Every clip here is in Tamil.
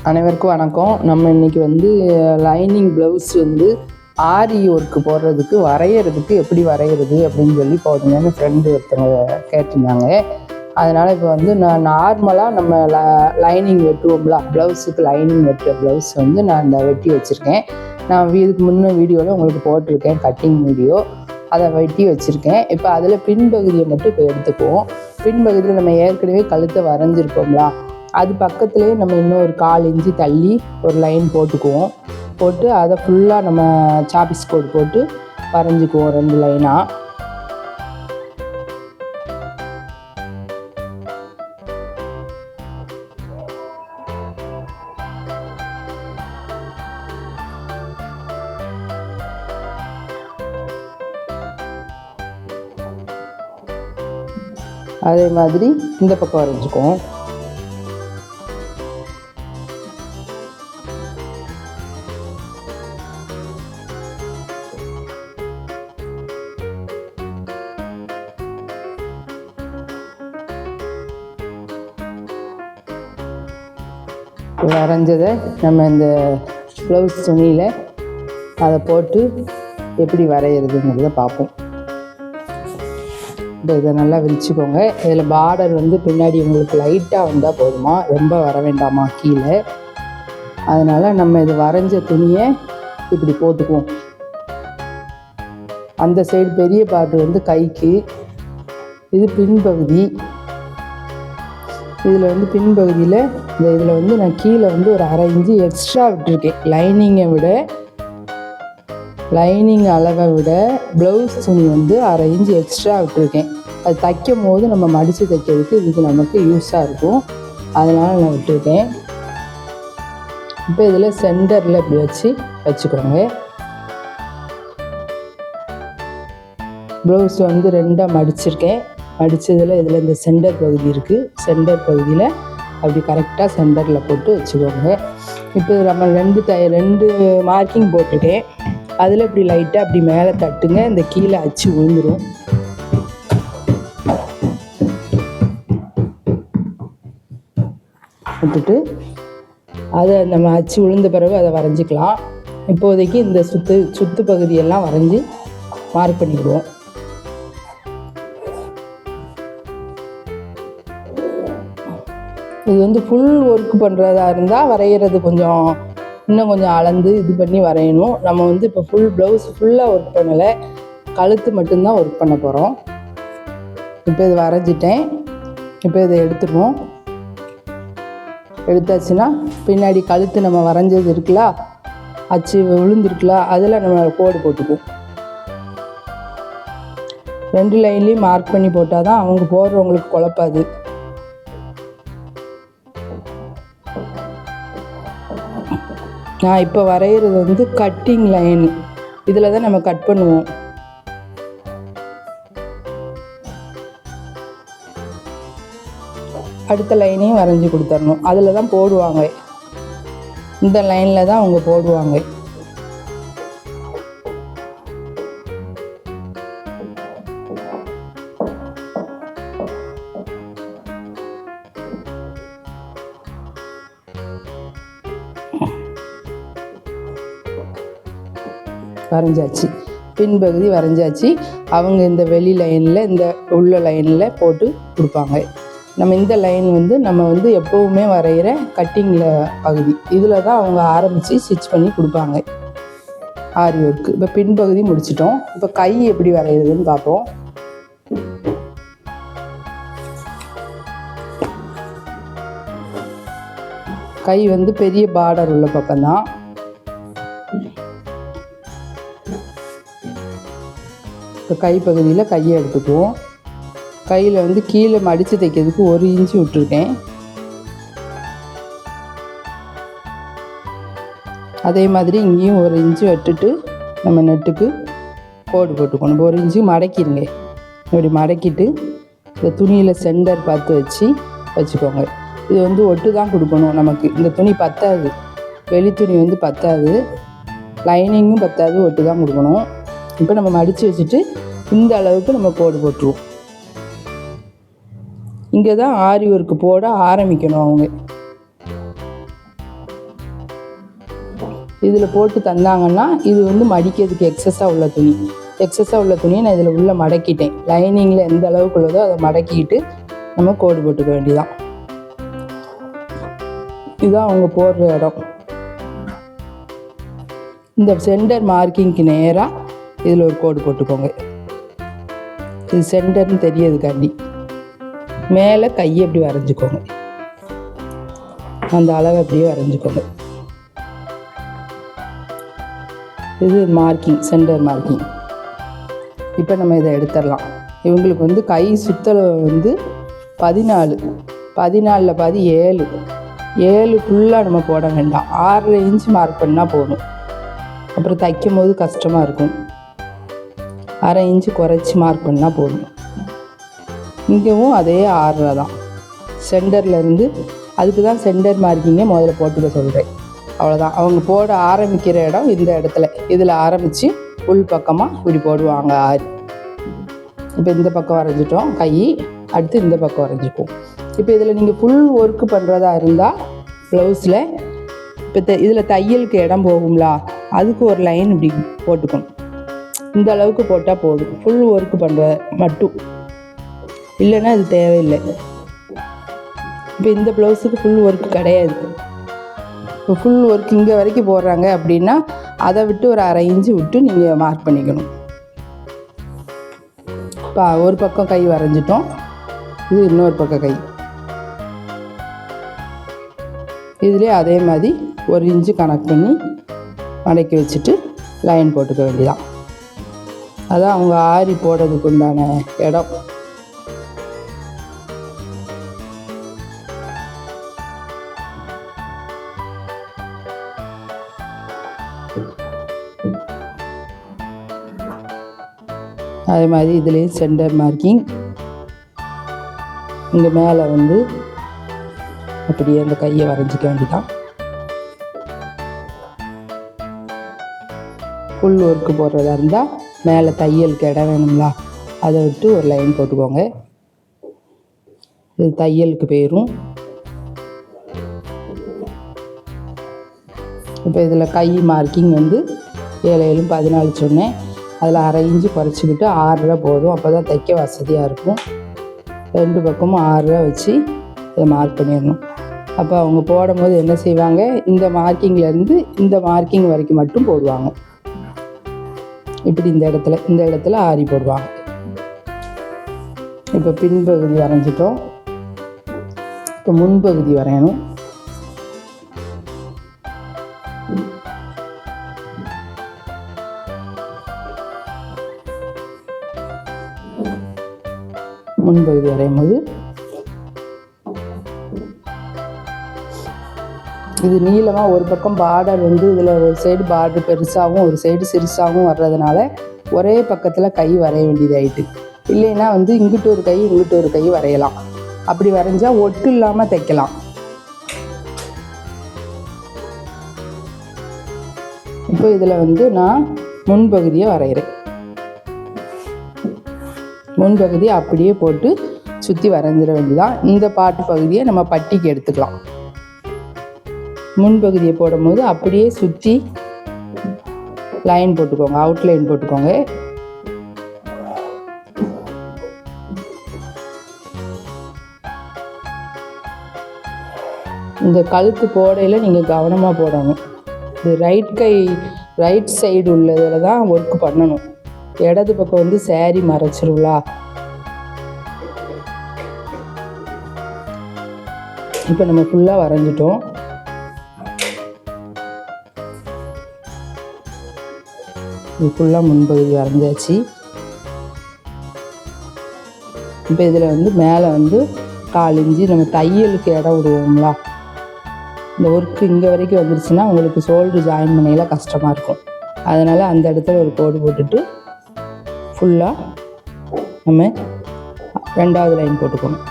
அனைவருக்கும் வணக்கம். நம்ம இன்றைக்கி வந்து லைனிங் ப்ளவுஸ் வந்து ஆரி ஒர்க்கு போடுறதுக்கு வரைகிறதுக்கு எப்படி வரைகிறது அப்படின்னு சொல்லி போதுங்கன்னு ஃப்ரெண்டு ஒருத்தவங்க கேட்டிருந்தாங்க. அதனால் இப்போ வந்து நான் நார்மலாக நம்ம லைனிங் வெட்டுவோம்ல, ப்ளவுஸுக்கு லைனிங் வெட்டுற ப்ளவுஸ் வந்து நான் இந்த வெட்டி வச்சுருக்கேன். நான் இதுக்கு முன்னே வீடியோவில் உங்களுக்கு போட்டிருக்கேன் கட்டிங் வீடியோ, அதை வெட்டி வச்சுருக்கேன். இப்போ அதில் பின்பகுதியை மட்டும் இப்போ எடுத்துக்குவோம். பின்பகுதியில் நம்ம ஏற்கனவே கழுத்தை வரைஞ்சிருக்கோம்ல, அது பக்கத்துலேயே நம்ம இன்னும் ஒரு 1/4 இன்ச்சு தள்ளி ஒரு லைன் போட்டுக்குவோம். போட்டு அதை ஃபுல்லாக நம்ம சாப்பிஸ் கோடு போட்டு வரைஞ்சிக்குவோம் 2 லைனாக. அதே மாதிரி இந்த பக்கம் வரைஞ்சிக்குவோம். வரைஞ்சதை நம்ம இந்த ப்ளவுஸ் துணியில் அதை போட்டு எப்படி வரைகிறதுங்கிறத பார்ப்போம். இப்போ இதை நல்லா விரிச்சுக்கோங்க. இதில் பார்டர் வந்து பின்னாடி உங்களுக்கு லைட்டாக வந்தால் போதுமா, ரொம்ப வர வேண்டாமா கீழே. அதனால் நம்ம இது வரைஞ்ச துணியை இப்படி போட்டுக்குவோம். அந்த சைடு பெரிய பார்டர் வந்து கைக்கு, இது பின்பகுதி. இதில் வந்து பின்பகுதியில் இதில் வந்து நான் கீழே வந்து ஒரு 1/2 இன்ச்சு எக்ஸ்ட்ரா விட்டுருக்கேன். லைனிங் அளவை விட ப்ளவுஸ் துணி வந்து 1/2 இன்ச்சு எக்ஸ்ட்ரா விட்டுருக்கேன். அது தைக்கும் போது நம்ம மடித்து தைக்கிறதுக்கு இதுக்கு நமக்கு யூஸாக இருக்கும், அதனால் நான் விட்டுருக்கேன். இப்போ இதில் சென்டரில் இப்படி வச்சுக்கோங்க. ப்ளவுஸ் வந்து 2ஆக மடிச்சிருக்கேன். மடித்ததில் இதில் இந்த சென்டர் பகுதி இருக்குது. சென்டர் பகுதியில் அப்படி கரெக்டாக சென்டரில் போட்டு வச்சுக்கோங்க. இப்போ நம்ம 2 மார்க்கிங் போட்டிருக்கேன். அதில் இப்படி லைட்டாக அப்படி மேலே தட்டுங்க, இந்த கீழே அச்சு விழுந்துடும். விட்டுட்டு அதை நம்ம அச்சு விழுந்த பிறகு அதை வரைஞ்சிக்கலாம். இப்போதைக்கு இந்த சுத்து பகுதியெல்லாம் வரைஞ்சி மார்க் பண்ணிக்கிடுவோம். இது வந்து ஃபுல் ஒர்க் பண்ணுறதா இருந்தால் வரைகிறது இன்னும் கொஞ்சம் அளந்து இது பண்ணி வரையணும். நம்ம வந்து இப்போ ஃபுல் ப்ளவுஸ் ஃபுல்லாக ஒர்க் பண்ணலை, கழுத்து மட்டும்தான் ஒர்க் பண்ண போகிறோம். இப்போ இது வரைஞ்சிட்டேன். இப்போ இதை எடுத்துடுவோம். எடுத்தாச்சுன்னா பின்னாடி கழுத்து நம்ம வரைஞ்சது இருக்குல்ல, அச்சு விழுந்துருக்குல்ல, அதில் நம்ம கோடு போட்டுக்குவோம். 2 லைன்லேயும் மார்க் பண்ணி போட்டால் தான் அவங்க போடுறவங்களுக்கு குழப்பாது. நான் இப்போ வரைகிறது வந்து கட்டிங் லைன், இதில் தான் நம்ம கட் பண்ணுவோம். அடுத்த லைனையும் வரைஞ்சி கொடுத்துடணும். அதில் தான் போடுவாங்க, இந்த லைனில் தான் அவங்க போடுவாங்க. வரைஞ்சாச்சு, பின்பகுதி வரைஞ்சாச்சு. அவங்க இந்த வெளி லைனில், இந்த உள்ள லைனில் போட்டு கொடுப்பாங்க. நம்ம இந்த லைன் வந்து நம்ம வந்து எப்போவுமே வரைகிற கட்டிங்கில் பகுதி, இதில் தான் அவங்க ஆரம்பித்து ஸ்டிச் பண்ணி கொடுப்பாங்க ஆரி ஒர்க்கு. இப்போ பின்பகுதி முடிச்சிட்டோம். இப்போ கை எப்படி வரைகிறதுன்னு பார்ப்போம். கை வந்து பெரிய பார்டர் உள்ள பக்கம்தான். இப்போ கை பகுதியில் கையை எடுத்துக்குவோம். கையில் வந்து கீழே மடித்து தைக்கிறதுக்கு 1 இன்ச்சு விட்டுருக்கேன். அதே மாதிரி இங்கேயும் 1 இன்ச்சு விட்டுட்டு நம்ம நெட்டுக்கு கோடு போட்டுக்கணும். 1 இன்ச்சு மடக்கிடுங்க. இப்படி மடக்கிட்டு இந்த துணியில் சென்டர் பார்த்து வச்சுக்கோங்க. இது வந்து ஒட்டு தான் கொடுக்கணும். நமக்கு இந்த துணி பத்தாது, வெளி துணி வந்து பத்தாது, லைனிங்கும் பத்தாது, ஒட்டு தான் கொடுக்கணும். இப்போ நம்ம மடித்து வச்சுட்டு இந்த அளவுக்கு நம்ம கோடு போட்டுருவோம். இங்கே தான் ஆரி ஒர்க்கு போட ஆரம்பிக்கணும் அவங்க. இதில் போட்டு தந்தாங்கன்னா இது வந்து மடிக்கிறதுக்கு எக்ஸஸாக உள்ள துணியை நான் இதில் உள்ள மடக்கிட்டேன். லைனிங்கில் எந்த அளவுக்கு உள்ளதோ அதை மடக்கிட்டு நம்ம கோடு போட்டுக்க வேண்டியதான். இதுதான் அவங்க போடுற இடம். இந்த சென்டர் மார்க்கிங்க்கு நேராக இதில் ஒரு கோடு போட்டுக்கோங்க. இது சென்டர்னு தெரியறதுக்காண்டி மேலே கையை எப்படி வரைஞ்சிக்கோங்க, அந்த அளவை அப்படியே வரைஞ்சிக்கோங்க. இது மார்க்கிங், சென்டர் மார்க்கிங். இப்போ நம்ம இதை எடுத்துடலாம். இவங்களுக்கு வந்து கை சுத்தல் வந்து 14, 14ல் பாதி 7 ஃபுல்லாக நம்ம போட வேண்டாம். 6.5 இன்ச் மார்க் பண்ணால் போதும். அப்புறம் தைக்கும் போது கஷ்டமாக இருக்கும். 1/2 இன்ச்சு குறைச்சி மார்க் பண்ணால் போதும். இங்கேவும் அதே 6 தான். சென்டர்லேருந்து அதுக்கு தான் சென்டர் மார்க்கிங்கை முதல்ல போட்டுக்க சொல்கிறேன். அவ்வளோதான். அவங்க போட ஆரம்பிக்கிற இடம் இந்த இடத்துல. இதில் ஆரம்பித்து உள் பக்கமாக இப்படி போடுவாங்க 6. இப்போ இந்த பக்கம் வரைஞ்சிட்டோம் கை. அடுத்து இந்த பக்கம் வரைஞ்சிப்போம். இப்போ இதில் நீங்கள் ஃபுல் ஒர்க்கு பண்ணுறதா இருந்தால் ப்ளவுஸில் இப்போ இதில் தையலுக்கு இடம் போகும்லா, அதுக்கு ஒரு லைன் இப்படி போட்டுக்கணும். இந்த அளவுக்கு போட்டால் போதும், ஃபுல் ஒர்க்கு பண்ணுற மட்டும். இல்லைன்னா அது தேவையில்லை. இப்போ இந்த ப்ளவுஸுக்கு ஃபுல் ஒர்க்கு கிடையாது. இப்போ ஃபுல் ஒர்க் இங்கே வரைக்கும் போடுறாங்க அப்படின்னா அதை விட்டு ஒரு 1/2 இன்ச்சு விட்டு நீங்கள் மார்க் பண்ணிக்கணும். இப்போ ஒரு பக்கம் கை வரைஞ்சிட்டோம். இது இன்னொரு பக்கம் கை. இதுலேயே அதே மாதிரி 1 இன்ச்சு கனெக்ட் பண்ணி மடக்கி வச்சுட்டு லைன் போட்டுக்க வேண்டியதான். அதான் அவங்க ஆரி போடுறதுக்கு உண்டான இடம். அதே மாதிரி இதுலேயும் சென்டர் மார்க்கிங். இங்கே மேலே வந்து அப்படியே அந்த கையை வரைஞ்சிக்க வேண்டியதான். ஃபுல் ஒர்க்கு போடுறதா இருந்தால் மேலே தையலுக்கு இடம் வேணுங்களா, அதை விட்டு ஒரு லைன் போட்டுக்கோங்க. இது தையலுக்கு போயிடும். இப்போ இதில் கை மார்க்கிங் வந்து 7 7 14 சொன்னேன். அதில் 1/2 இன்ச்சு குறைச்சிக்கிட்டு 6 போதும். அப்போ தான் தைக்க வசதியாக இருக்கும். 2 பக்கமும் 6 வச்சு இதை மார்க் பண்ணிடணும். அப்போ அவங்க போடும்போது என்ன செய்வாங்க, இந்த மார்க்கிங்லேருந்து இந்த மார்க்கிங் வரைக்கும் மட்டும் போடுவாங்க. இப்படி இந்த இடத்துல ஆரி போடுவாங்க. இப்போ பின்பகுதி வரைஞ்சிட்டோம். இப்போ முன்பகுதி வரையணும். முன்பகுதி வரையும் போது இது நீளமாக ஒரு பக்கம் பார்டர் வந்து இதில் ஒரு சைடு பார்டர் பெருசாகவும் ஒரு சைடு சிறுசாகவும் வர்றதுனால ஒரே பக்கத்தில் கை வரைய வேண்டியதாயிட்டு. இல்லைன்னா வந்து இங்கிட்டு ஒரு கை இங்கிட்டு ஒரு கை வரையலாம். அப்படி வரைஞ்சால் ஒட்டு இல்லாமல் தைக்கலாம். இப்போ இதில் வந்து நான் முன்பகுதியை வரைகிறேன். முன்பகுதியை அப்படியே போட்டு சுற்றி வரைஞ்சிட வேண்டியதான். இந்த பாட்டு பகுதியை நம்ம பட்டிக்கு எடுத்துக்கலாம். முன்பகுதியை போடும்போது அப்படியே சுற்றி லைன் போட்டுக்கோங்க, அவுட்லைன் போட்டுக்கோங்க. இந்த கழுத்து போடையில் நீங்கள் கவனமாக போடணும். இது ரைட் சைடு உள்ளதில் தான் ஒர்க் பண்ணணும். இடது பக்கம் வந்து saree மறைச்சிருங்களா. இப்போ நம்ம ஃபுல்லாக வரைஞ்சிட்டோம். இது ஃபுல்லாக முன்பகுதி வரைஞ்சாச்சு. இப்போ இதில் வந்து மேலே வந்து 1/4 இன்ச்சு நம்ம தையலுக்கு இடம் விடுவோம்ங்களா. இந்த ஒர்க்கு இங்கே வரைக்கும் வந்துருச்சுன்னா உங்களுக்கு ஷோல்டர் ஜாயின் பண்ணையில கஷ்டமாக இருக்கும். அதனால் அந்த இடத்துல ஒரு கோடு போட்டுட்டு ஃபுல்லாக நம்ம 2வது லைன் போட்டுக்கணும்.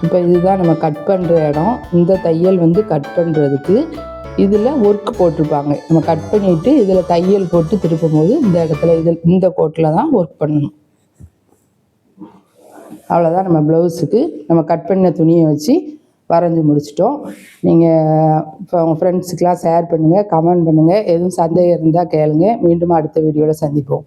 இப்போ இதுதான் நம்ம கட் பண்ணுற இடம். இந்த தையல் வந்து கட் பண்ணுறதுக்கு இதில் ஒர்க் போட்டிருப்பாங்க. நம்ம கட் பண்ணிவிட்டு இதில் தையல் போட்டு திருப்பும் போது இந்த இடத்துல இந்த கோட்டில் தான் ஒர்க் பண்ணணும். அவ்வளோதான். நம்ம ப்ளவுஸுக்கு நம்ம கட் பண்ண துணியை வச்சு வரைஞ்சி முடிச்சிட்டோம். நீங்கள் இப்போ உங்கள் ஃப்ரெண்ட்ஸுக்கெலாம் ஷேர் பண்ணுங்கள், கமெண்ட் பண்ணுங்கள். எதுவும் சந்தேகம் இருந்தால் கேளுங்க. மீண்டும் அடுத்த வீடியோவில் சந்திப்போம்.